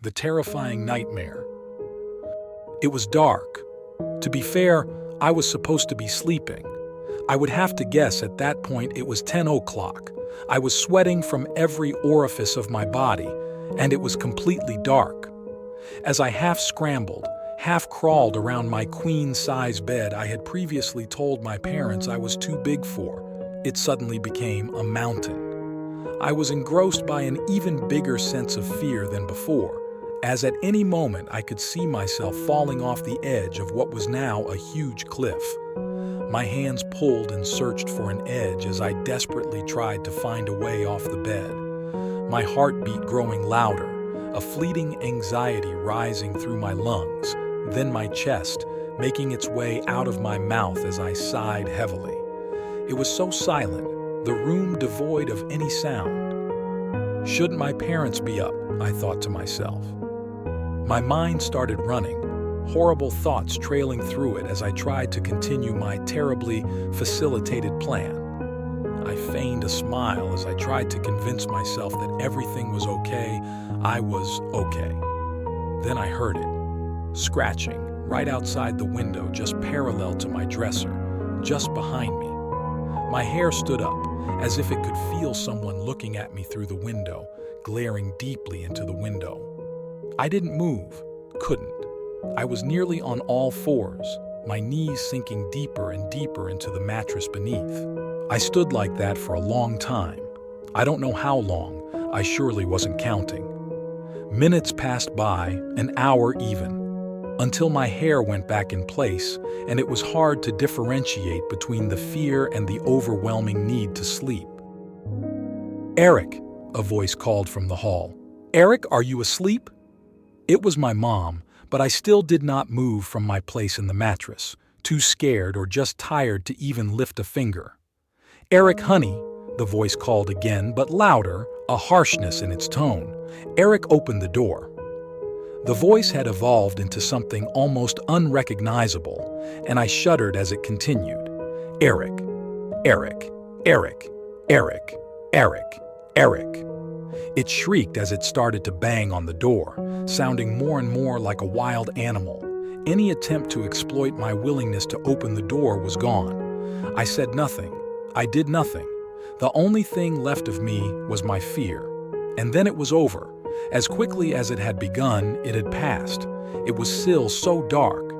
the terrifying nightmare. It was dark. To be fair, I was supposed to be sleeping. I would have to guess at that point it was 10 o'clock. I was sweating from every orifice of my body, and it was completely dark. As I half scrambled, half crawled around my queen-size bed I had previously told my parents I was too big for, it suddenly became a mountain. I was engrossed by an even bigger sense of fear than before, as at any moment I could see myself falling off the edge of what was now a huge cliff. My hands pulled and searched for an edge as I desperately tried to find a way off the bed. My heartbeat growing louder, a fleeting anxiety rising through my lungs, then my chest, making its way out of my mouth as I sighed heavily. It was so silent, the room devoid of any sound. Shouldn't my parents be up? I thought to myself. My mind started running, horrible thoughts trailing through it as I tried to continue my terribly facilitated plan. I feigned a smile as I tried to convince myself that everything was okay. I was okay. Then I heard it, scratching, right outside the window just parallel to my dresser, just behind me. My hair stood up, as if it could feel someone looking at me through the window, glaring deeply into the window. I didn't move, couldn't. I was nearly on all fours, my knees sinking deeper and deeper into the mattress beneath. I stood like that for a long time. I don't know how long, I surely wasn't counting. Minutes passed by, an hour even, until my hair went back in place and it was hard to differentiate between the fear and the overwhelming need to sleep. "Eric," a voice called from the hall. "Eric, are you asleep?" It was my mom, but I still did not move from my place in the mattress, too scared or just tired to even lift a finger. "Eric, honey," the voice called again, but louder, a harshness in its tone. Eric opened the door. The voice had evolved into something almost unrecognizable, and I shuddered as it continued. "Eric, Eric, Eric, Eric, Eric, Eric." It shrieked as it started to bang on the door, sounding more and more like a wild animal. Any attempt to exploit my willingness to open the door was gone. I said nothing. I did nothing. The only thing left of me was my fear. And then it was over. As quickly as it had begun, it had passed. It was still so dark,